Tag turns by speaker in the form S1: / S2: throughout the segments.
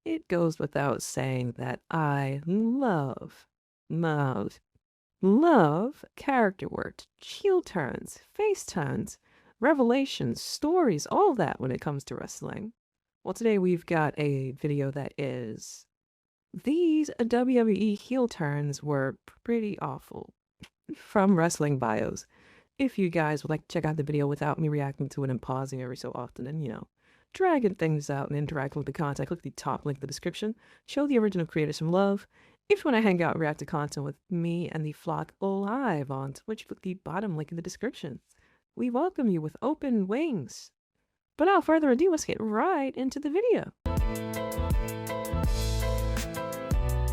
S1: It goes without saying that I love, love character work, heel turns, face turns, revelations, stories, all that when it comes to wrestling. Well, today we've got a video that is these WWE heel turns were pretty awful from wrestling bios. If you guys would like to check out the video without me reacting to it and pausing every so often and, dragging things out and interacting with the content, click the top link in the description. Show the original creators some love. If you want to hang out and react to content with me and the flock live on Twitch, click the bottom link in the description. We welcome you with open wings. But without further ado, let's get right into the video.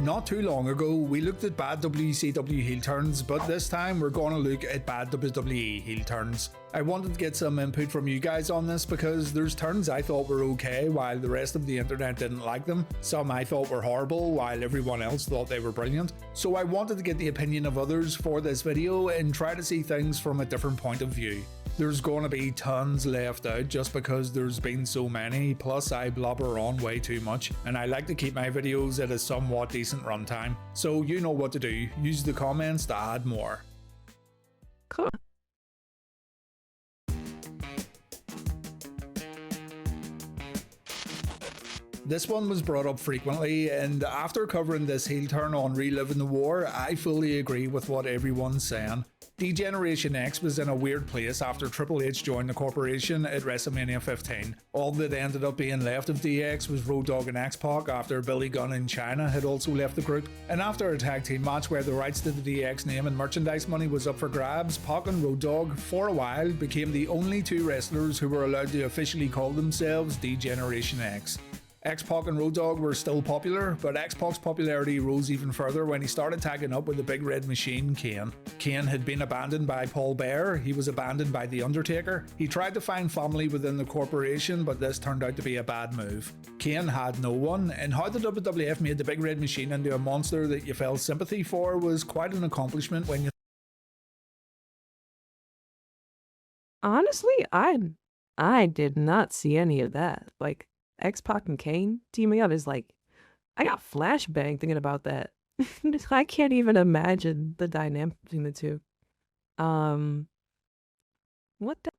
S2: Not too long ago, we looked at bad WCW heel turns, but this time we're going to look at bad WWE heel turns. I wanted to get some input from you guys on this because there's turns I thought were okay while the rest of the internet didn't like them. Some I thought were horrible while everyone else thought they were brilliant. So I wanted to get the opinion of others for this video and try to see things from a different point of view. There's going to be tons left out just because there's been so many, plus I blubber on way too much, and I like to keep my videos at a somewhat decent runtime. So you know what to do, use the comments to add more.
S1: Cool.
S2: This one was brought up frequently, and after covering this heel turn on Reliving the War, I fully agree with what everyone's saying. D-Generation X was in a weird place after Triple H joined the corporation at WrestleMania 15. All that ended up being left of DX was Road Dogg and X-Pac after Billy Gunn in China had also left the group. And after a tag team match where the rights to the DX name and merchandise money was up for grabs, Pac and Road Dogg, for a while, became the only two wrestlers who were allowed to officially call themselves D-Generation X. X-Pac and Road Dogg were still popular, but X-Pac's popularity rose even further when he started tagging up with the Big Red Machine, Kane. Kane had been abandoned by Paul Bearer, he was abandoned by The Undertaker. He tried to find family within the corporation, but this turned out to be a bad move. Kane had no one, and how the WWF made the Big Red Machine into a monster that you felt sympathy for was quite an accomplishment when you...
S1: Honestly, I did not see any of that. Like, X-Pac and Kane teaming up is like, I got flashbang thinking about that. I can't even imagine the dynamic between the two. What the?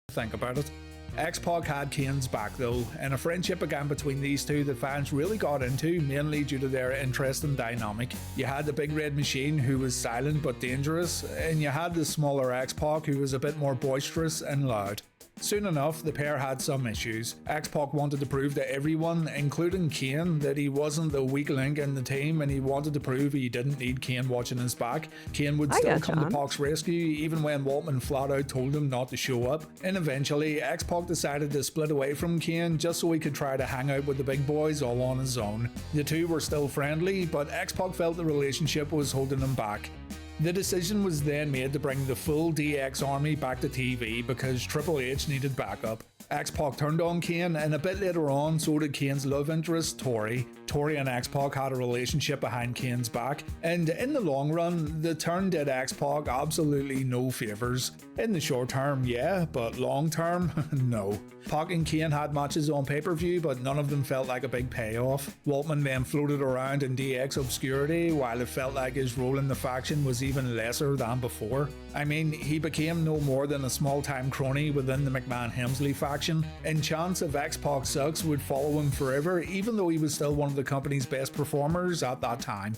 S2: Think about it. X-Pac had Kane's back though, and a friendship began between these two that fans really got into, mainly due to their interesting dynamic. You had the Big Red Machine, who was silent but dangerous, and you had the smaller X-Pac, who was a bit more boisterous and loud. Soon enough, the pair had some issues. X-Pac wanted to prove to everyone, including Kane, that he wasn't the weak link in the team, and he wanted to prove he didn't need Kane watching his back. Kane would still come to Pac's rescue, even when Waltman flat out told him not to show up. And eventually, X-Pac decided to split away from Kane just so he could try to hang out with the big boys all on his own. The two were still friendly, but X-Pac felt the relationship was holding him back. The decision was then made to bring the full DX army back to TV because Triple H needed backup. X-Pac turned on Kane, and a bit later on, so did Kane's love interest, Tori. Tori and X-Pac had a relationship behind Kane's back, and in the long run, the turn did X-Pac absolutely no favours. In the short term, yeah, but long term, no. Pac and Kane had matches on pay-per-view, but none of them felt like a big payoff. Waltman then floated around in DX obscurity, while it felt like his role in the faction was even lesser than before. I mean, he became no more than a small-time crony within the McMahon-Hemsley faction, and chance of X-Pac sucks would follow him forever, even though he was still one of the company's best performers at that time.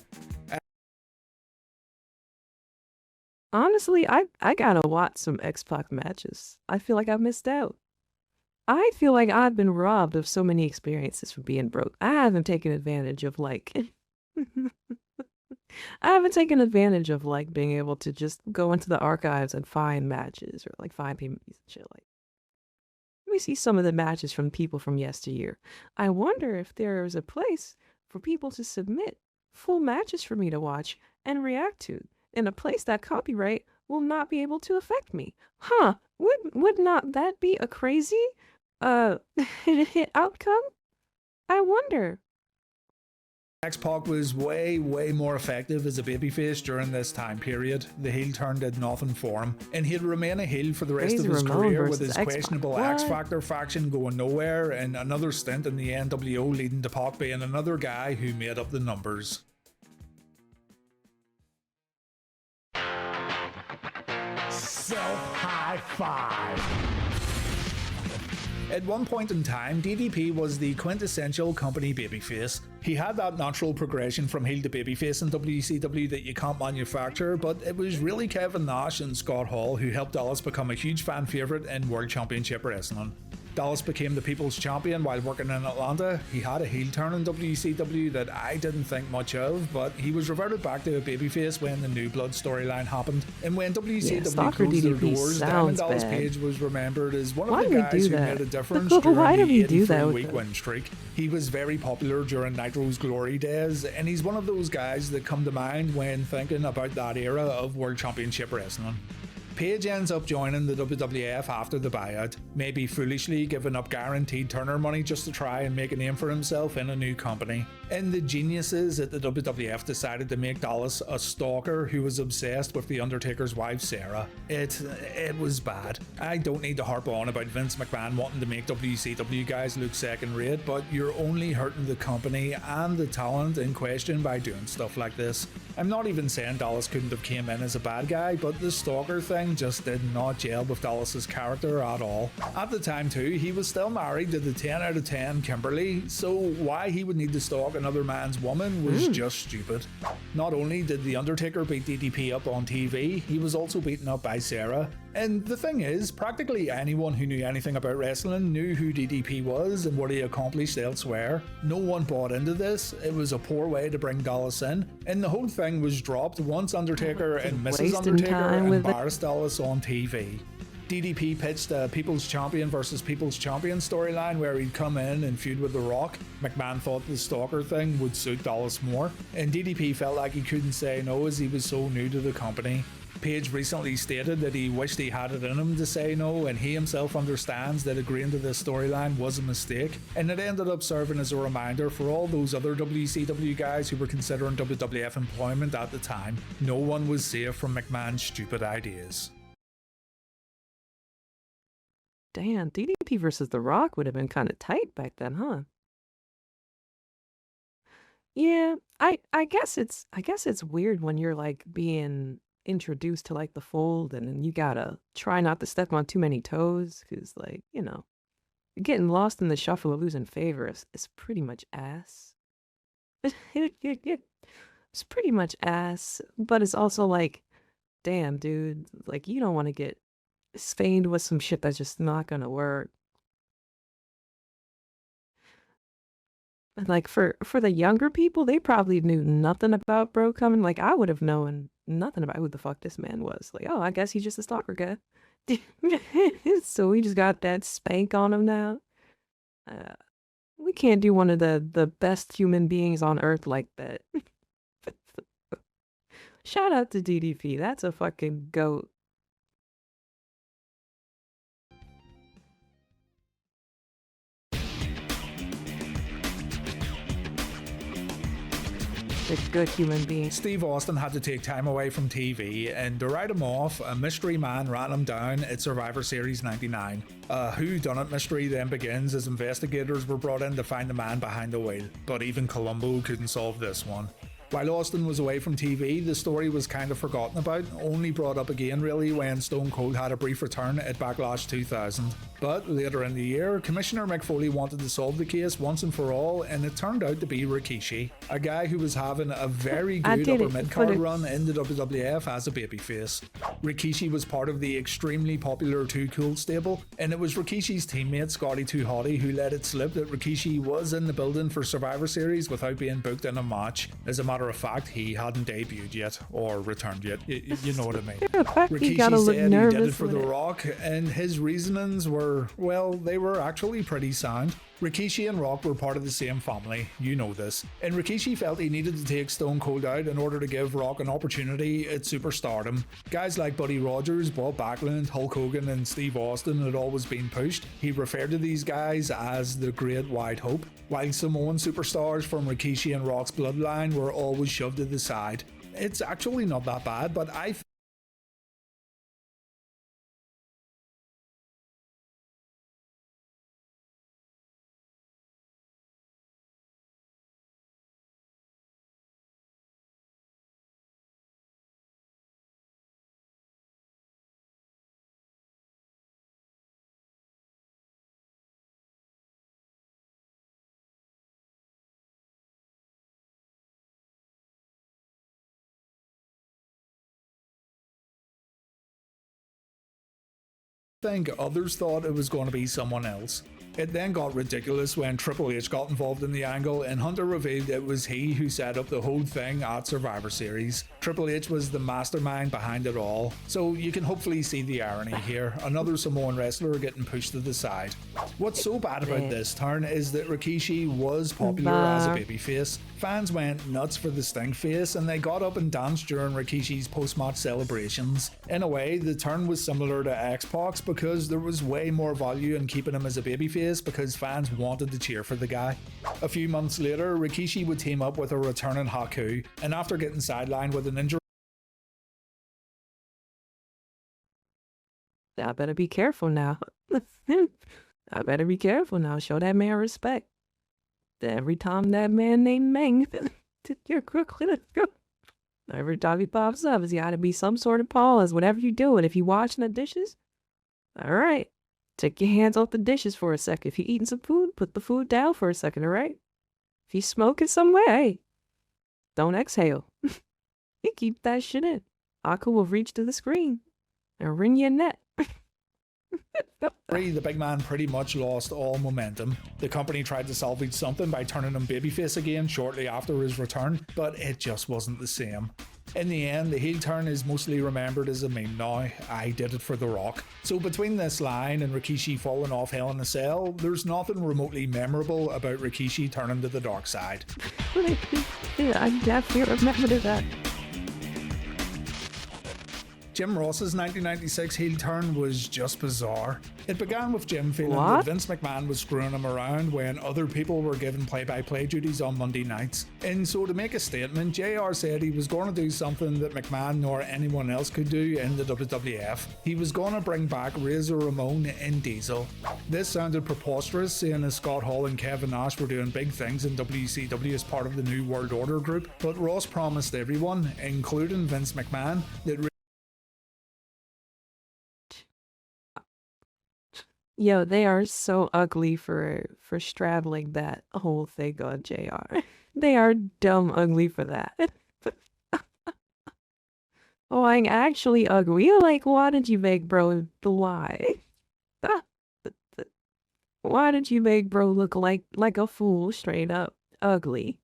S1: Honestly, I gotta watch some X-Pac matches. I feel like I missed out. I feel like I've been robbed of so many experiences for being broke. I haven't taken advantage of like I haven't taken advantage of like being able to just go into the archives and find matches or like find PMVs and shit like. Let me see some of the matches from people from yesteryear. I wonder if there is a place for people to submit full matches for me to watch and react to, in a place that copyright will not be able to affect me. Huh, would not that be a crazy hit outcome? I wonder.
S2: X-Pac was way more effective as a babyface during this time period. The heel turn did nothing for him, and he'd remain a heel for the rest
S1: Razor
S2: of his
S1: Ramon
S2: career with
S1: versus
S2: his
S1: X-Pac.
S2: questionable
S1: What?
S2: X-Factor faction going nowhere, and another stint in the NWO leading to Pac being another guy who made up the numbers.
S3: Self-high five.
S2: At one point in time, DDP was the quintessential company babyface. He had that natural progression from heel to babyface in WCW that you can't manufacture, but it was really Kevin Nash and Scott Hall who helped Dallas become a huge fan favourite in World Championship Wrestling. Dallas became the People's Champion while working in Atlanta. He had a heel turn in WCW that I didn't think much of, but he was reverted back to a babyface when the New Blood storyline happened. And when WCW
S1: Stalker
S2: closed their
S1: DDP
S2: doors, Diamond
S1: sounds
S2: Dallas
S1: bad.
S2: Page was remembered as one
S1: Why
S2: of
S1: do
S2: the
S1: we
S2: guys
S1: do
S2: who
S1: that?
S2: made a difference
S1: Why
S2: during
S1: do we
S2: the
S1: do that with
S2: 83-week
S1: the-
S2: win streak. He was very popular during Nitro's glory days, and he's one of those guys that come to mind when thinking about that era of World Championship Wrestling. Page ends up joining the WWF after the buyout, maybe foolishly giving up guaranteed Turner money just to try and make a name for himself in a new company. And the geniuses at the WWF decided to make Dallas a stalker who was obsessed with The Undertaker's wife Sarah. It was bad. I don't need to harp on about Vince McMahon wanting to make WCW guys look second rate, but you're only hurting the company and the talent in question by doing stuff like this. I'm not even saying Dallas couldn't have came in as a bad guy, but the stalker thing just did not gel with Dallas's character at all. At the time too, he was still married to the 10 out of 10 Kimberly, so why he would need to stalk another man's woman was just stupid. Not only did The Undertaker beat DDP up on TV, he was also beaten up by Sarah. And the thing is, practically anyone who knew anything about wrestling knew who DDP was and what he accomplished elsewhere. No one bought into this. It was a poor way to bring Dallas in, and the whole thing was dropped once Undertaker and Mrs.
S1: Wasting
S2: Undertaker
S1: time with it.
S2: embarrassed Dallas on TV. DDP pitched a People's Champion versus People's Champion storyline where he'd come in and feud with The Rock. McMahon thought the stalker thing would suit Dallas more, and DDP felt like he couldn't say no as he was so new to the company. Page recently stated that he wished he had it in him to say no, and he himself understands that agreeing to this storyline was a mistake, and it ended up serving as a reminder for all those other WCW guys who were considering WWF employment at the time. No one was safe from McMahon's stupid ideas.
S1: Damn, DDP versus The Rock would have been kind of tight back then, huh? Yeah, I guess it's weird when you're like being introduced to like the fold and then you gotta try not to step on too many toes because like, you know, getting lost in the shuffle of losing favor is pretty much ass. It's pretty much ass, but it's also like, damn, dude, like you don't want to get stained with some shit that's just not gonna work. And like for the younger people, they probably knew nothing about bro coming. Like I would have known nothing about who the fuck this man was. Like, oh, I guess he's just a stalker guy. So we just got that spank on him now. We can't do one of the best human beings on earth like that. Shout out to DDP. That's a fucking goat. A good human being.
S2: Steve Austin had to take time away from TV, and to write him off, a mystery man ran him down at Survivor Series 99. A whodunit mystery then begins as investigators were brought in to find the man behind the wheel, but even Columbo couldn't solve this one. While Austin was away from TV, the story was kind of forgotten about, only brought up again really when Stone Cold had a brief return at Backlash 2000. But later in the year, Commissioner Mick Foley wanted to solve the case once and for all, and it turned out to be Rikishi, a guy who was having a very good upper mid-card run in the WWF as a babyface. Rikishi was part of the extremely popular Too Cool stable, and it was Rikishi's teammate Scotty Too Hotty who let it slip that Rikishi was in the building for Survivor Series without being booked in a match. As a matter of fact, he hadn't debuted yet, or returned yet, you know what I mean.
S1: He
S2: Rikishi
S1: gotta look
S2: said he did it
S1: nervous
S2: for
S1: with
S2: The
S1: it.
S2: Rock, and his reasonings were they were actually pretty sound. Rikishi and Rock were part of the same family, you know this, and Rikishi felt he needed to take Stone Cold out in order to give Rock an opportunity at superstardom. Guys like Buddy Rogers, Bob Backlund, Hulk Hogan and Steve Austin had always been pushed. He referred to these guys as the Great White Hope, while Samoan superstars from Rikishi and Rock's bloodline were always shoved to the side. It's actually not that bad, but I think others thought it was going to be someone else. It then got ridiculous when Triple H got involved in the angle and Hunter revealed it was he who set up the whole thing at Survivor Series. Triple H was the mastermind behind it all, so you can hopefully see the irony here, another Samoan wrestler getting pushed to the side. What's so bad about this turn is that Rikishi was popular as a babyface. Fans went nuts for the stink face and they got up and danced during Rikishi's post-match celebrations. In a way, the turn was similar to X-Pac's because there was way more value in keeping him as a babyface because fans wanted to cheer for the guy. A few months later, Rikishi would team up with a returning Haku, and after getting sidelined with an injury,
S1: I better be careful now. I better be careful now. Show that man respect. Every time that man named Meng, every time he pops up, there's got to be some sort of pause. Whatever you do, and if you're washing the dishes, all right, take your hands off the dishes for a second. If you're eating some food, put the food down for a second, all right? If you're smoking somewhere, hey, don't exhale. You keep that shit in. Aku will reach to the screen and wring your neck.
S2: the big man pretty much lost all momentum. The company tried to salvage something by turning him babyface again shortly after his return, but it just wasn't the same. In the end, the heel turn is mostly remembered as a meme now. I did it for The Rock. So between this line and Rikishi falling off Hell in a Cell, there's nothing remotely memorable about Rikishi turning to the dark side.
S1: I definitely remember that.
S2: Jim Ross's 1996 heel turn was just bizarre. It began with Jim feeling that Vince McMahon was screwing him around when other people were given play-by-play duties on Monday nights. And so to make a statement, JR said he was going to do something that McMahon nor anyone else could do in the WWF. He was going to bring back Razor Ramon and Diesel. This sounded preposterous, seeing as Scott Hall and Kevin Nash were doing big things in WCW as part of the New World Order group, but Ross promised everyone, including Vince McMahon, that
S1: Yo, they are so ugly for straddling that whole thing on JR. They are dumb ugly for that. Oh, I'm actually ugly. Like, why did you make bro why? Why did you make bro look like a fool straight up ugly?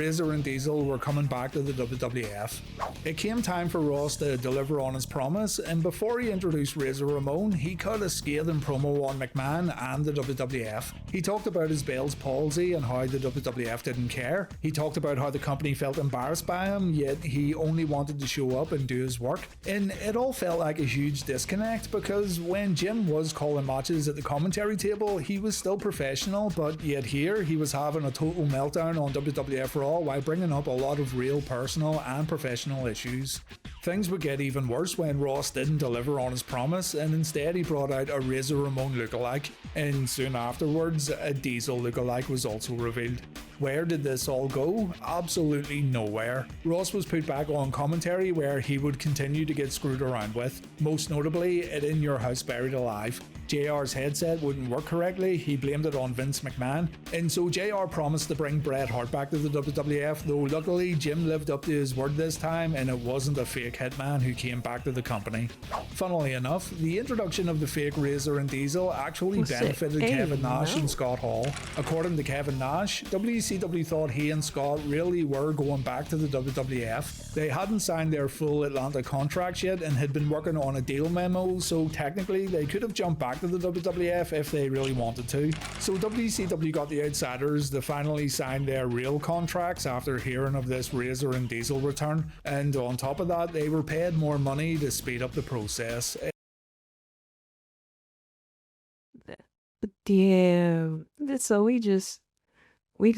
S2: Razor and Diesel were coming back to the WWF. It came time for Ross to deliver on his promise, and before he introduced Razor Ramon, he cut a scathing promo on McMahon and the WWF. He talked about his Bell's palsy and how the WWF didn't care. He talked about how the company felt embarrassed by him, yet he only wanted to show up and do his work. And it all felt like a huge disconnect because when Jim was calling matches at the commentary table, he was still professional, but yet here he was having a total meltdown on WWF Raw while bringing up a lot of real personal and professional issues. Things would get even worse when Ross didn't deliver on his promise and instead he brought out a Razor Ramon lookalike, and soon afterwards a Diesel lookalike was also revealed. Where did this all go? Absolutely nowhere. Ross was put back on commentary where he would continue to get screwed around with, most notably at In Your House Buried Alive. JR's headset wouldn't work correctly, he blamed it on Vince McMahon, and so JR promised to bring Bret Hart back to the WWF, though luckily Jim lived up to his word this time and it wasn't a fake hitman who came back to the company. Funnily enough, the introduction of the fake Razor and Diesel actually benefited Kevin Nash and Scott Hall. According to Kevin Nash, WCW thought he and Scott really were going back to the WWF. They hadn't signed their full Atlanta contracts yet and had been working on a deal memo, so technically they could have jumped back to the WWF if they really wanted to. So WCW got the Outsiders to finally sign their real contracts after hearing of this Razor and Diesel return, and on top of that, they were paid more money to speed up the process.
S1: Damn. So we just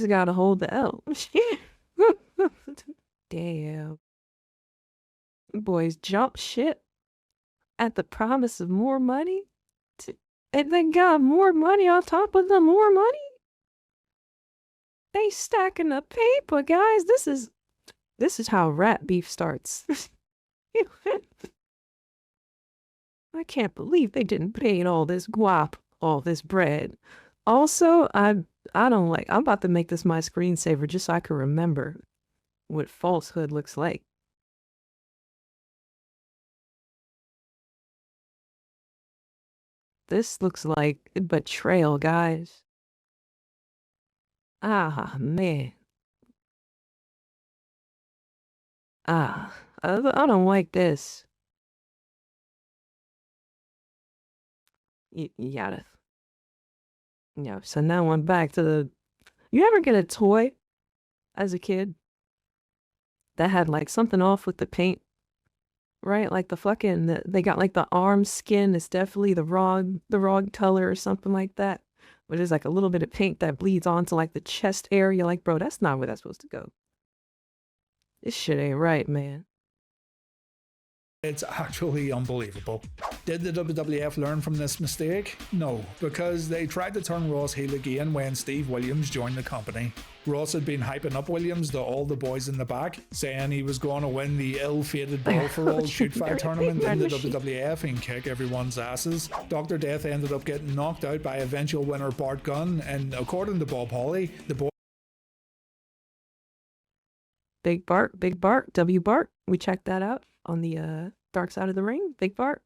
S1: gotta hold the L. Damn. Boys jump ship at the promise of more money, and then got more money on top of the more money. They stacking the paper, guys. This is how rat beef starts. I can't believe they didn't pay all this guap, all this bread. Also, I don't like. I'm about to make this my screensaver just so I can remember what falsehood looks like. This looks like betrayal, guys. Ah, man. I don't like this. Yada. Yeah, so now I'm back to the... You ever get a toy as a kid that had like something off with the paint? Right? Like the fucking... They got like the arm skin is definitely the wrong color or something like that. But there's like a little bit of paint that bleeds onto like the chest area. Like, bro, that's not where that's supposed to go. This shit ain't right, man.
S2: It's actually unbelievable. Did the WWF learn from this mistake? No, because they tried to turn Ross heel again when Steve Williams joined the company. Ross had been hyping up Williams to all the boys in the back, saying he was going to win the ill-fated Brawl for All shoot-fight tournament in the WWF and kick everyone's asses. Dr. Death ended up getting knocked out by eventual winner Bart Gunn, and according to Bob Holly, the boy...
S1: Big Bart, W Bart. We checked that out on the Dark Side of the Ring. Big Bart.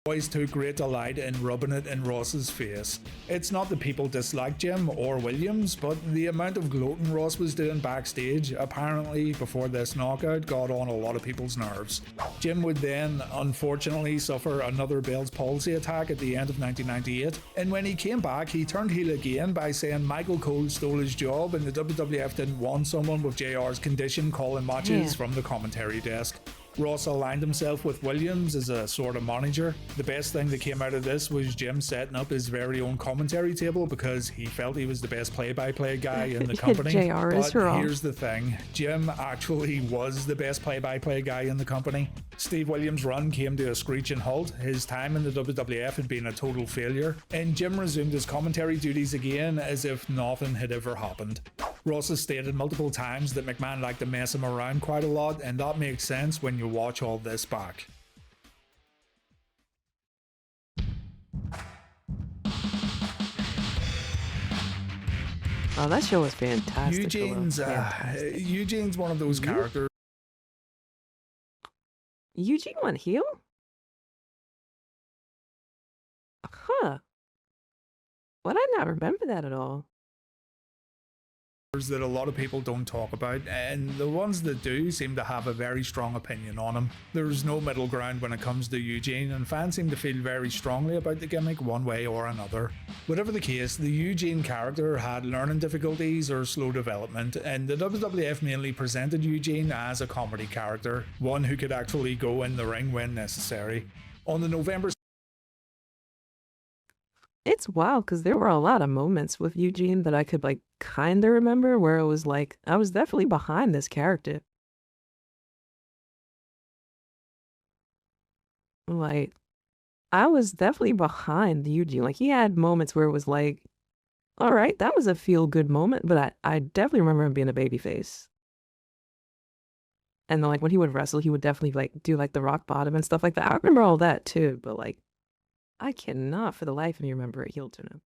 S2: Boys took great delight in rubbing it in Ross's face. It's not that people disliked Jim or Williams, but the amount of gloating Ross was doing backstage, apparently before this knockout, got on a lot of people's nerves. Jim would then, unfortunately, suffer another Bell's palsy attack at the end of 1998, and when he came back, he turned heel again by saying Michael Cole stole his job and the WWF didn't want someone with JR's condition calling matches from the commentary desk. Ross aligned himself with Williams as a sort of manager. The best thing that came out of this was Jim setting up his very own commentary table because he felt he was the best play-by-play guy in the company.
S1: JR is wrong.
S2: Here's the thing, Jim actually was the best play-by-play guy in the company. Steve Williams' run came to a screeching halt. His time in the WWF had been a total failure, and Jim resumed his commentary duties again as if nothing had ever happened. Ross has stated multiple times that McMahon liked to mess him around quite a lot, and that makes sense when you watch all this back.
S1: Oh, that show was fantastic.
S2: Eugene's one of those characters.
S1: Eugene went heel? Huh. But I not remember that at all.
S2: That a lot of people don't talk about, and the ones that do seem to have a very strong opinion on him. There's no middle ground when it comes to Eugene, and fans seem to feel very strongly about the gimmick one way or another. Whatever the case, the Eugene character had learning difficulties or slow development, and the WWF mainly presented Eugene as a comedy character, one who could actually go in the ring when necessary. On the November...
S1: It's wild because there were a lot of moments with Eugene that I could like kind of remember where it was like, I was definitely behind this character. Like, I was definitely behind Eugene. Like, he had moments where it was like, all right, that was a feel-good moment, but I definitely remember him being a babyface. And then, like, when he would wrestle, he would definitely, like, do, like, the rock bottom and stuff like that. I remember all that, too, but, like, I cannot for the life of me remember a heel turn.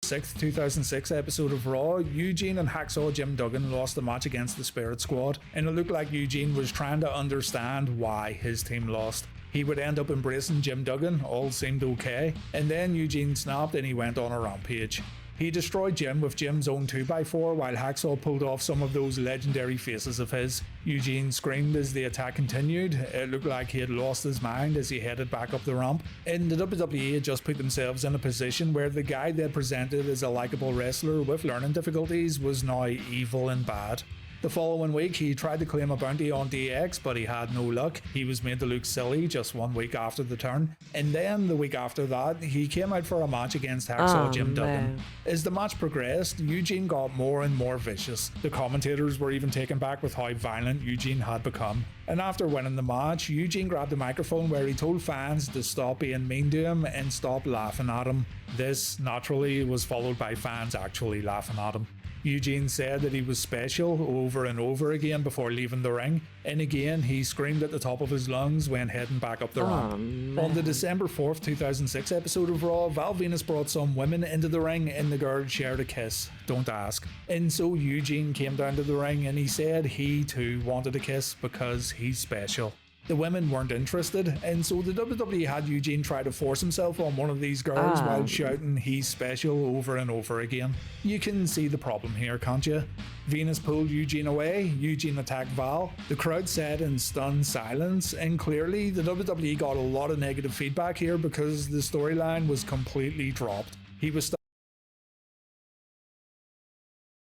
S2: 6th 2006 episode of Raw, Eugene and Hacksaw Jim Duggan lost the match against the Spirit Squad, and it looked like Eugene was trying to understand why his team lost. He would end up embracing Jim Duggan, all seemed okay, and then Eugene snapped and he went on a rampage. He destroyed Jim with Jim's own 2x4 while Hacksaw pulled off some of those legendary faces of his. Eugene screamed as the attack continued. It looked like he had lost his mind as he headed back up the ramp. And the WWE had just put themselves in a position where the guy they presented as a likeable wrestler with learning difficulties was now evil and bad. The following week, he tried to claim a bounty on DX, but he had no luck. He was made to look silly just 1 week after the turn. And then, the week after that, he came out for a match against Hacksaw Jim Duggan. As the match progressed, Eugene got more and more vicious. The commentators were even taken back with how violent Eugene had become. And after winning the match, Eugene grabbed the microphone where he told fans to stop being mean to him and stop laughing at him. This, naturally, was followed by fans actually laughing at him. Eugene said that he was special over and over again before leaving the ring, and again he screamed at the top of his lungs when heading back up the ramp. On the December 4th, 2006 episode of Raw, Val Venus brought some women into the ring and the girls shared a kiss. Don't ask. And so Eugene came down to the ring and he said he too wanted a kiss because he's special. The women weren't interested, and so the WWE had Eugene try to force himself on one of these girls while shouting he's special over and over again. You can see the problem here, can't you? Venus pulled Eugene away, Eugene attacked Val, the crowd sat in stunned silence, and clearly the WWE got a lot of negative feedback here because the storyline was completely dropped. He was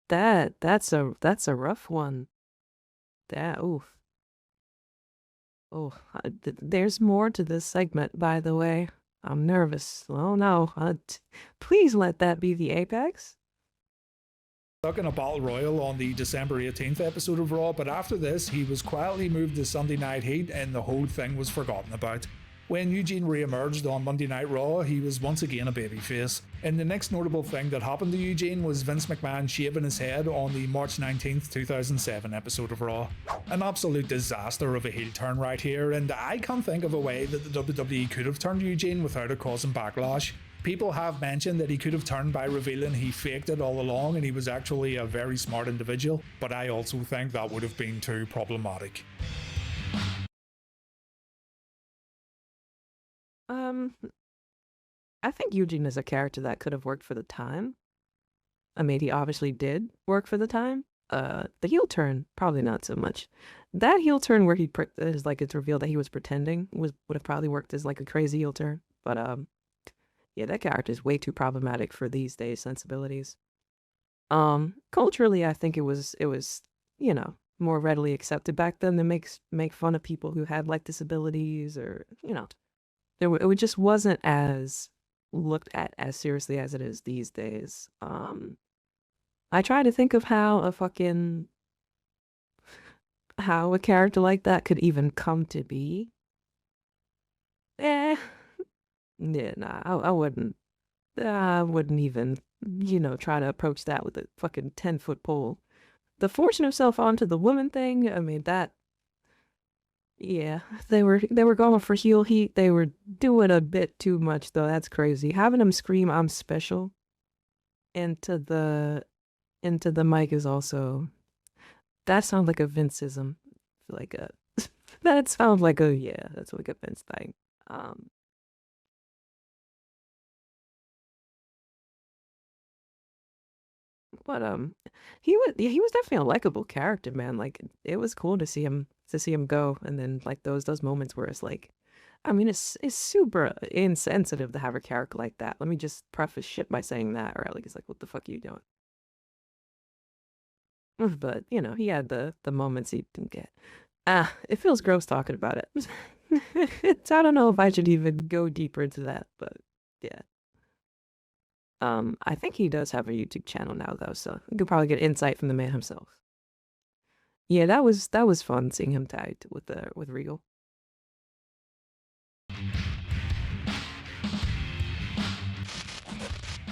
S1: That's a rough one. There's more to this segment, by the way. I'm nervous. Oh no. Please let that be the apex.
S2: stuck in a battle royal on the December 18th episode of Raw, but after this, he was quietly moved to Sunday Night Heat and the whole thing was forgotten about. When Eugene re-emerged on Monday Night Raw, he was once again a babyface. And the next notable thing that happened to Eugene was Vince McMahon shaving his head on the March 19th, 2007 episode of Raw. An absolute disaster of a heel turn right here, and I can't think of a way that the WWE could have turned Eugene without it causing backlash. People have mentioned that he could have turned by revealing he faked it all along and he was actually a very smart individual, but I also think that would have been too problematic.
S1: I think Eugene is a character that could have worked for the time. I mean, he obviously did work for the time. The heel turn, probably not so much. That heel turn where it's revealed that he was pretending would have probably worked as like a crazy heel turn. But yeah, that character is way too problematic for these days' sensibilities. Culturally, I think it was more readily accepted back then to make fun of people who had like disabilities or it just wasn't as looked at as seriously as it is these days. I try to think of how a character like that could even come to be. Yeah, nah, I wouldn't even, try to approach that with a fucking 10-foot pole. The forcing himself onto the woman thing, I mean, yeah, they were going for heel heat. They were doing a bit too much, though. That's crazy. Having him scream, "I'm special," into the mic is also, that sounds like a Vinceism. That sounds like that's like a Vince thing. But he was definitely a likable character, man. Like it was cool to see him go, and then like those moments where it's like, I mean, it's super insensitive to have a character like that. Let me just preface shit by saying that, or like it's like, what the fuck are you doing? But he had the moments he didn't get. It feels gross talking about it. I don't know if I should even go deeper into that, but yeah. I think he does have a YouTube channel now, though, so you could probably get insight from the man himself. Yeah, that was fun seeing him tagged with Regal.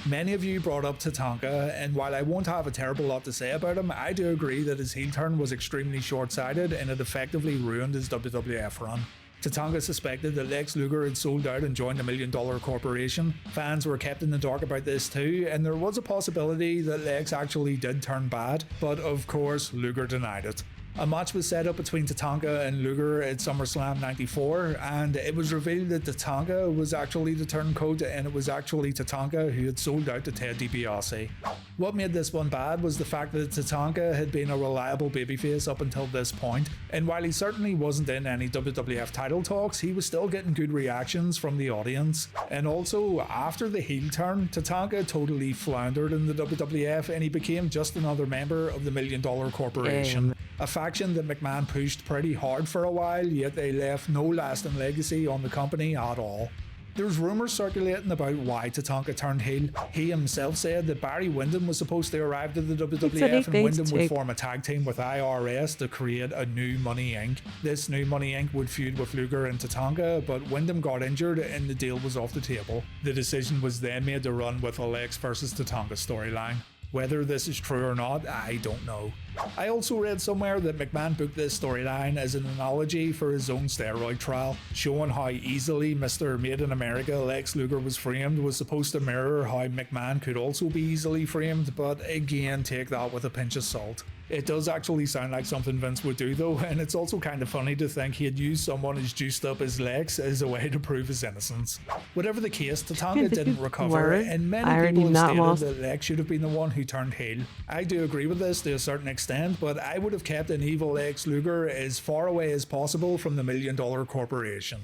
S2: Many of you brought up Tatanka, and while I won't have a terrible lot to say about him, I do agree that his heel turn was extremely short-sighted and it effectively ruined his WWF run. Tatanka suspected that Lex Luger had sold out and joined a $1 million corporation. Fans were kept in the dark about this too, and there was a possibility that Lex actually did turn bad, but of course Luger denied it. A match was set up between Tatanka and Luger at SummerSlam 94, and it was revealed that Tatanka was actually the turncoat, and it was actually Tatanka who had sold out to Ted DiBiase. What made this one bad was the fact that Tatanka had been a reliable babyface up until this point, and while he certainly wasn't in any WWF title talks, he was still getting good reactions from the audience. And also, after the heel turn, Tatanka totally floundered in the WWF, and he became just another member of the $1 Million Corporation. A faction that McMahon pushed pretty hard for a while, yet they left no lasting legacy on the company at all. There's rumours circulating about why Tatanka turned heel. He himself said that Barry Windham was supposed to arrive to the WWF and Windham would form a tag team with IRS to create a new Money Inc. This new Money Inc. would feud with Luger and Tatanka, but Windham got injured and the deal was off the table. The decision was then made to run with a Lex versus Tatanka storyline. Whether this is true or not, I don't know. I also read somewhere that McMahon booked this storyline as an analogy for his own steroid trial, showing how easily Mr. Made in America Lex Luger was framed was supposed to mirror how McMahon could also be easily framed, but again, take that with a pinch of salt. It does actually sound like something Vince would do though, and it's also kind of funny to think he had used someone as juiced up as Lex as a way to prove his innocence. Whatever the case, Tatanka didn't recover, and many people have stated that Lex should have been the one who turned heel. I do agree with this to a certain extent, but I would have kept an evil Lex Luger as far away as possible from the $1 Million Corporation.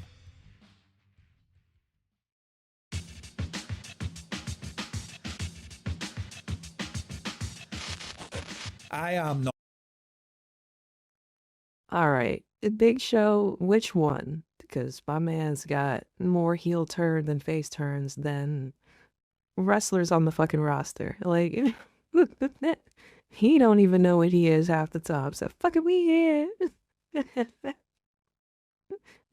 S2: I am not.
S1: Alright, Big Show, which one? Because my man's got more heel turn than face turns than wrestlers on the fucking roster. Like, look, he don't even know what he is half the time, so fucking we here.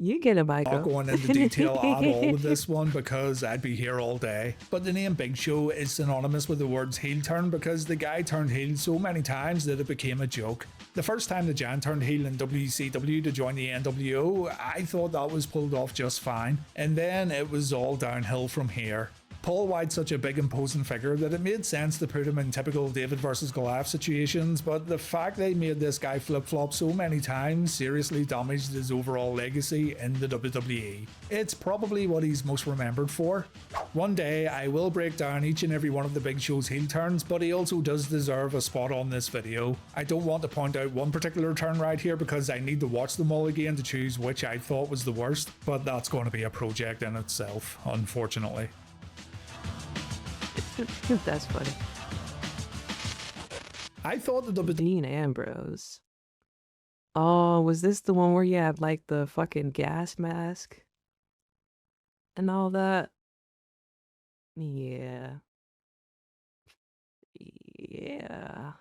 S1: You get it, Michael.
S2: Not going into detail at all with this one because I'd be here all day. But the name Big Show is synonymous with the words heel turn because the guy turned heel so many times that it became a joke. The first time the Giant turned heel in WCW to join the NWO, I thought that was pulled off just fine. And then it was all downhill from here. Paul White's such a big imposing figure that it made sense to put him in typical David versus Goliath situations, but the fact they made this guy flip-flop so many times seriously damaged his overall legacy in the WWE. It's probably what he's most remembered for. One day I will break down each and every one of the Big Show's heel turns, but he also does deserve a spot on this video. I don't want to point out one particular turn right here because I need to watch them all again to choose which I thought was the worst, but that's going to be a project in itself, unfortunately.
S1: That's funny.
S2: I thought the
S1: Dean Ambrose. Oh, was this the one where you had like the fucking gas mask and all that? Yeah. Yeah.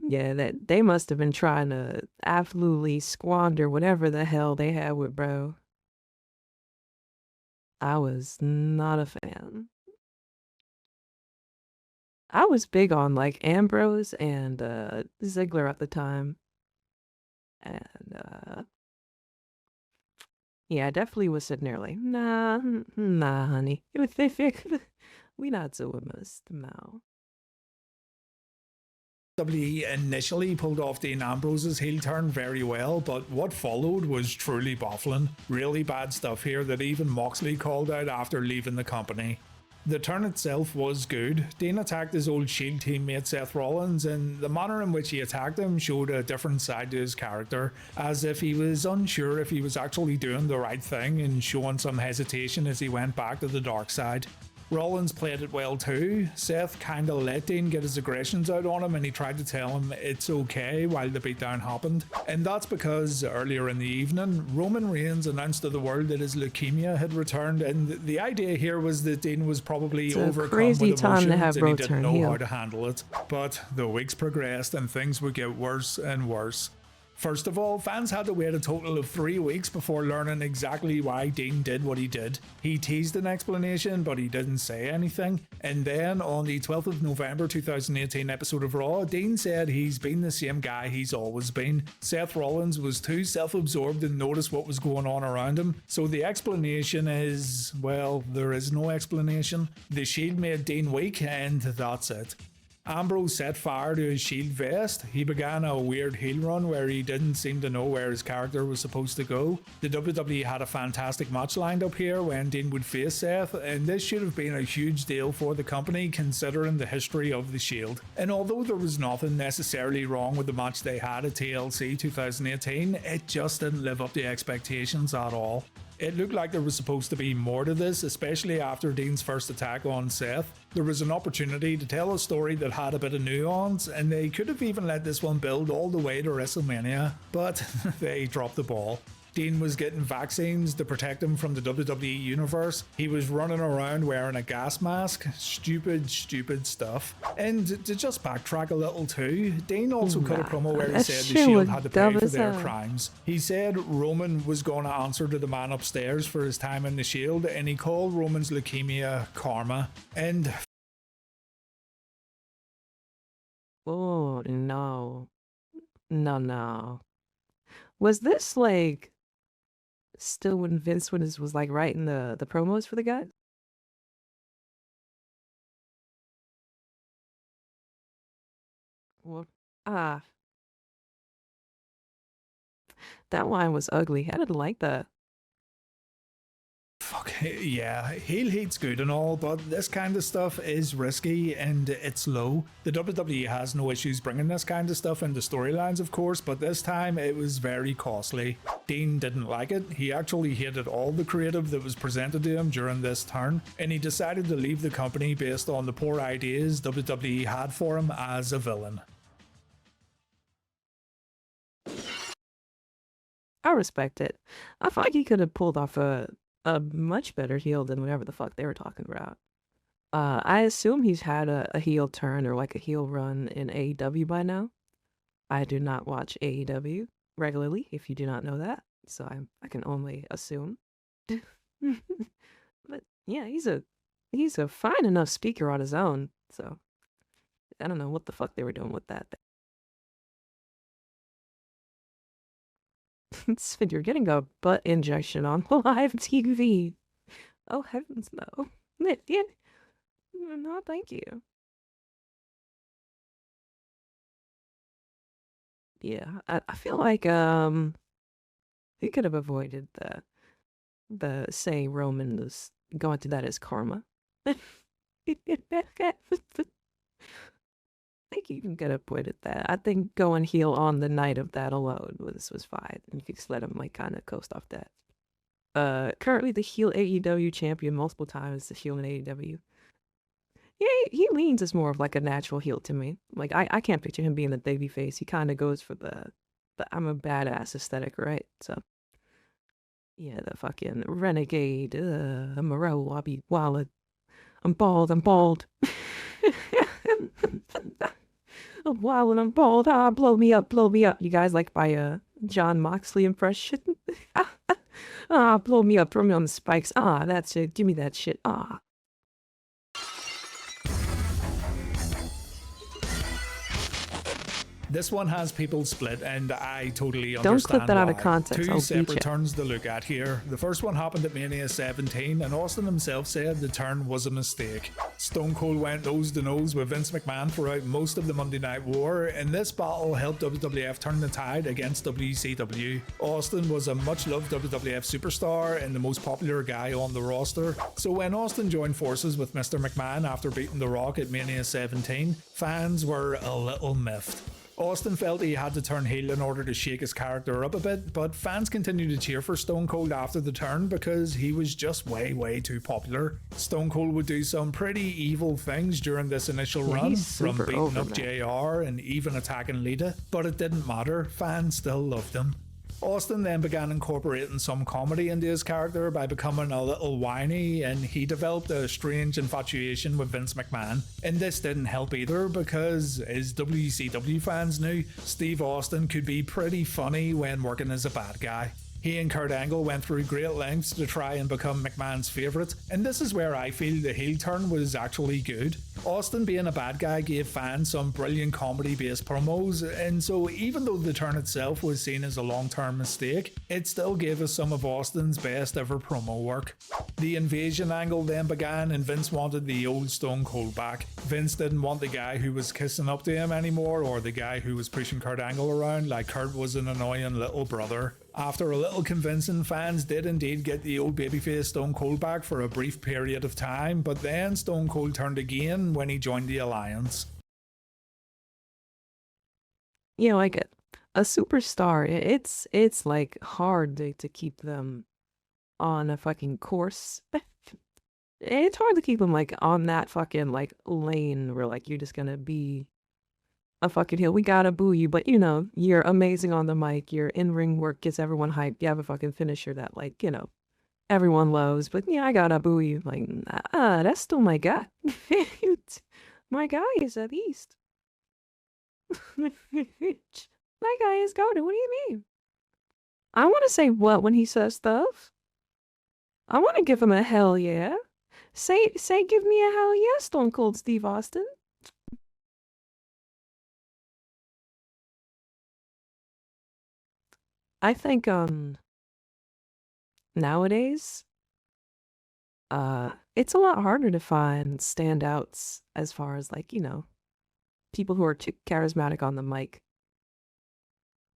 S1: Yeah, that they must have been trying to absolutely squander whatever the hell they had with bro. I was not a fan. I was big on like Ambrose and Ziggler at the time. And yeah, I definitely was sitting there like, nah, honey. We not doing this now.
S2: WWE initially pulled off Dean Ambrose's heel turn very well, but what followed was truly baffling. Really bad stuff here that even Moxley called out after leaving the company. The turn itself was good. Dean attacked his old Shield teammate Seth Rollins, and the manner in which he attacked him showed a different side to his character, as if he was unsure if he was actually doing the right thing and showing some hesitation as he went back to the dark side. Rollins played it well too. Seth kinda let Dean get his aggressions out on him and he tried to tell him it's okay while the beatdown happened. And that's because earlier in the evening, Roman Reigns announced to the world that his leukemia had returned, and the idea here was that Dean was probably overcome with emotions and he didn't know how to handle it. But the weeks progressed and things would get worse and worse. First of all, fans had to wait a total of 3 weeks before learning exactly why Dean did what he did. He teased an explanation, but he didn't say anything. And then, on the 12th of November 2018 episode of Raw, Dean said he's been the same guy he's always been. Seth Rollins was too self-absorbed to notice what was going on around him. So the explanation is, well, there is no explanation. The Shield made Dean weak, and that's it. Ambrose set fire to his shield vest. He began a weird heel run where he didn't seem to know where his character was supposed to go. The WWE had a fantastic match lined up here when Dean would face Seth, and this should have been a huge deal for the company considering the history of the Shield. And although there was nothing necessarily wrong with the match they had at TLC 2018, it just didn't live up to expectations at all. It looked like there was supposed to be more to this, especially after Dean's first attack on Seth. There was an opportunity to tell a story that had a bit of nuance, and they could have even let this one build all the way to WrestleMania, but they dropped the ball. Dean was getting vaccines to protect him from the WWE universe. He was running around wearing a gas mask. Stupid stuff. And to just backtrack a little too, Dean also cut a promo where he said the Shield had to pay for their crimes. He said Roman was going to answer to the man upstairs for his time in the Shield, and he called Roman's leukemia karma. And
S1: oh, no. Was this like still when Vince was like writing the promos for the guys? Well, that line was ugly. I didn't like that.
S2: fuck, yeah, heel heat's good and all, but this kind of stuff is risky and it's low. The WWE has no issues bringing this kind of stuff into storylines, of course, but this time it was very costly. Dean didn't like it. He actually hated all the creative that was presented to him during this turn, and he decided to leave the company based on the poor ideas WWE had for him as a villain.
S1: I respect it. I thought he could have pulled off a much better heel than whatever the fuck they were talking about. I assume he's had a heel turn or like a heel run in AEW by now. I do not watch AEW regularly, if you do not know that, so I can only assume. But yeah, he's a fine enough speaker on his own, so I don't know what the fuck they were doing with that. You're getting a butt injection on live TV. Oh heavens, no. Yeah. No, thank you. Yeah, I feel like he could have avoided the saying Roman was going through that as karma. I think you can get avoided that. I think going heel on the night of that alone was fine. And you could just let him like kind of coast off that. Currently the heel AEW champion multiple times, the heel in AEW. Yeah, he leans as more of like a natural heel to me. Like I can't picture him being the baby face. He kind of goes for the I'm a badass aesthetic, right? So yeah, the fucking renegade, I'm a row, I'll be wild. I'm bald. I'm wild and I'm bald. Blow me up. You guys like my John Moxley impression? Blow me up, throw me on the spikes. That's it. Give me that shit.
S2: This one has people split, and I totally understand.
S1: Don't clip that
S2: why.
S1: out of context.
S2: Two
S1: I'll
S2: separate turns to look at here. The first one happened at Mania 17, and Austin himself said the turn was a mistake. Stone Cold went nose to nose with Vince McMahon throughout most of the Monday Night War, and this battle helped WWF turn the tide against WCW. Austin was a much-loved WWF superstar and the most popular guy on the roster, so when Austin joined forces with Mr. McMahon after beating The Rock at Mania 17, fans were a little miffed. Austin felt he had to turn heel in order to shake his character up a bit, but fans continued to cheer for Stone Cold after the turn because he was just way too popular. Stone Cold would do some pretty evil things during this initial run, from beating up JR and even attacking Lita, but it didn't matter, fans still loved him. Austin then began incorporating some comedy into his character by becoming a little whiny, and he developed a strange infatuation with Vince McMahon. And this didn't help either because, as WCW fans knew, Steve Austin could be pretty funny when working as a bad guy. He and Kurt Angle went through great lengths to try and become McMahon's favourite, and this is where I feel the heel turn was actually good. Austin being a bad guy gave fans some brilliant comedy-based promos, and so even though the turn itself was seen as a long-term mistake, it still gave us some of Austin's best ever promo work. The invasion angle then began, and Vince wanted the old Stone Cold back. Vince didn't want the guy who was kissing up to him anymore, or the guy who was pushing Kurt Angle around like Kurt was an annoying little brother. After a little convincing, fans did indeed get the old babyface Stone Cold back for a brief period of time, but then Stone Cold turned again when he joined the Alliance.
S1: You know, like a superstar, it's like hard to keep them on a fucking course. It's hard to keep them like on that fucking like lane where like you're just gonna be a fucking heel. We gotta boo you, but you know, you're amazing on the mic. Your in-ring work gets everyone hyped. You have a fucking finisher that like, you know, everyone loves, but yeah, I gotta boo you. Like, that's still my guy. My guy is a beast. That guy is goated. What do you mean? I want to say what when he says stuff. I want to give him a hell yeah. Say, give me a hell yeah, Stone Cold Steve Austin. I think nowadays it's a lot harder to find standouts as far as like, you know, people who are too charismatic on the mic.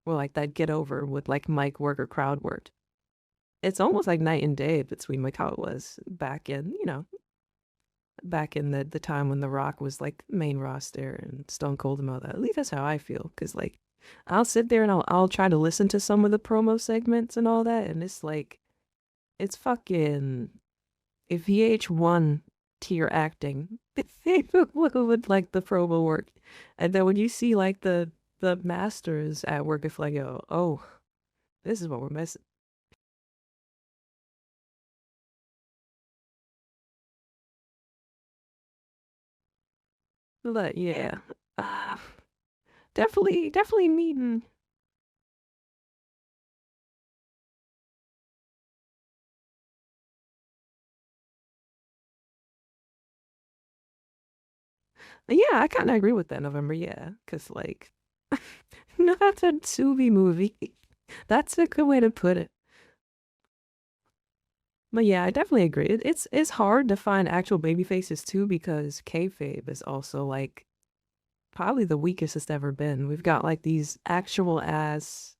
S1: Or like that get over with like mic work or crowd work. It's almost like night and day between like how it was back in, you know, back in the time when The Rock was like main roster and Stone Cold and all that. At least that's how I feel, because like I'll sit there and I'll try to listen to some of the promo segments and all that, and it's like, it's fucking if VH1 tier acting with like the promo work, and then when you see like the masters at work, it's like, yo, oh, this is what we're missing. But yeah, definitely meeting. Yeah, I kind of agree with that, November. Yeah, because like, no, that's a Tubi movie. That's a good way to put it. But yeah, I definitely agree. It's hard to find actual baby faces too, because kayfabe is also like probably the weakest it's ever been. We've got like these actual ass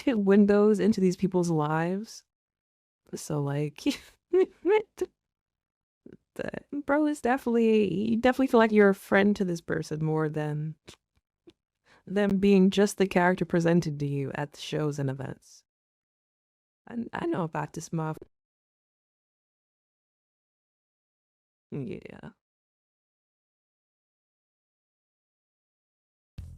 S1: windows into these people's lives. So like, bro is definitely, you definitely feel like you're a friend to this person more than them being just the character presented to you at the shows and events. I know about this mob. Yeah.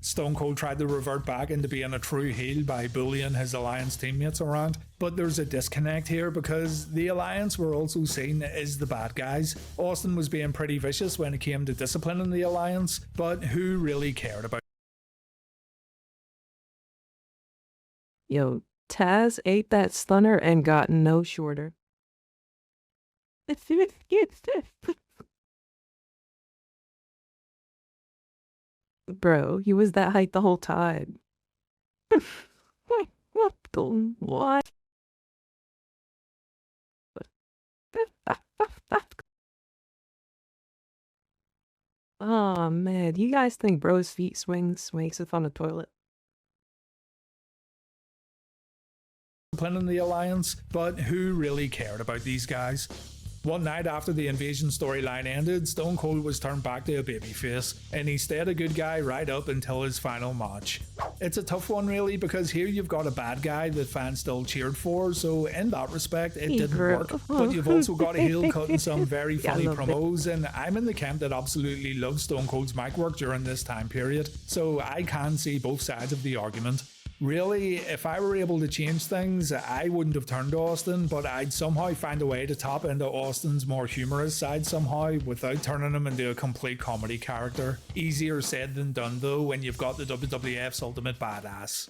S2: Stone Cold tried to revert back into being a true heel by bullying his Alliance teammates around, but there's a disconnect here because the Alliance were also seen as the bad guys. Austin was being pretty vicious when it came to disciplining the Alliance, but who really cared about?
S1: Yo, Taz ate that stunner and got no shorter. Bro, he was that height the whole time. What? Oh man, you guys think bro's feet swings makes it on the toilet?
S2: Disciplining the Alliance, but who really cared about these guys? One night after the invasion storyline ended, Stone Cold was turned back to a babyface, and he stayed a good guy right up until his final match. It's a tough one really, because here you've got a bad guy that fans still cheered for, so in that respect it didn't work, but you've also got a heel cutting some very funny promos, and I'm in the camp that absolutely loves Stone Cold's mic work during this time period, so I can see both sides of the argument. Really, if I were able to change things, I wouldn't have turned to Austin, but I'd somehow find a way to tap into Austin's more humorous side somehow without turning him into a complete comedy character. Easier said than done though when you've got the WWF's ultimate badass.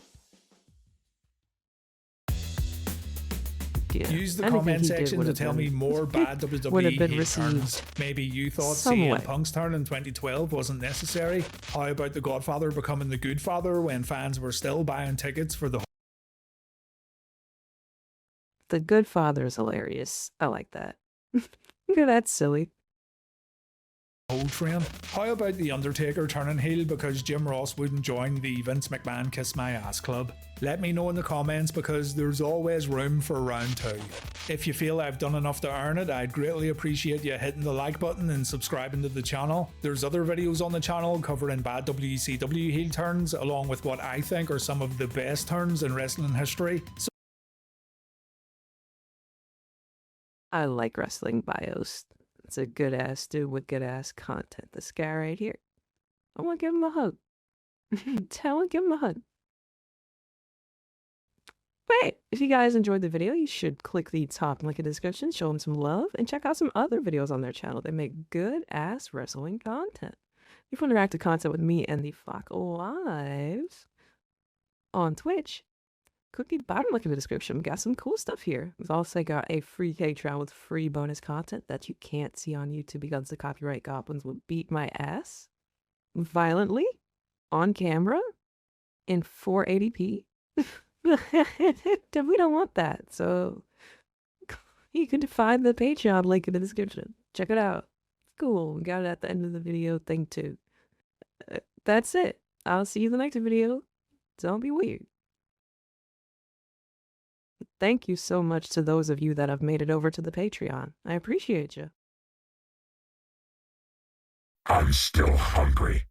S1: Yeah.
S2: Use the
S1: Anything
S2: comment
S1: he did
S2: section
S1: would
S2: to
S1: have
S2: tell
S1: been-
S2: me more bad
S1: would have
S2: WWE
S1: been
S2: heel
S1: received
S2: turns. Maybe you thought
S1: some
S2: CM
S1: way.
S2: Punk's turn in 2012 wasn't necessary. How about the Godfather becoming the Good Father when fans were still buying tickets for the
S1: The Good Father is hilarious. I like that. That's silly.
S2: whole train? How about The Undertaker turning heel because Jim Ross wouldn't join the Vince McMahon Kiss My Ass Club? Let me know in the comments because there's always room for round 2. If you feel I've done enough to earn it, I'd greatly appreciate you hitting the like button and subscribing to the channel. There's other videos on the channel covering bad WCW heel turns along with what I think are some of the best turns in wrestling history. So
S1: I like wrestling bios. It's a good ass dude with good ass content. This guy right here. I want to give him a hug. Give him a hug. But hey, if you guys enjoyed the video, you should click the top link in the description, show them some love, and check out some other videos on their channel. They make good ass wrestling content. If you want to interact with content with me and the Flock Lives on Twitch, click the bottom link in the description. We got some cool stuff here. We've also got a free Patreon with free bonus content that you can't see on YouTube because the copyright goblins will beat my ass violently on camera in 480p. We don't want that. So you can find the Patreon link in the description. Check it out. It's cool. We got it at the end of the video thing too. That's it. I'll see you in the next video. Don't be weird. Thank you so much to those of you that have made it over to the Patreon. I appreciate you.
S3: I'm still hungry.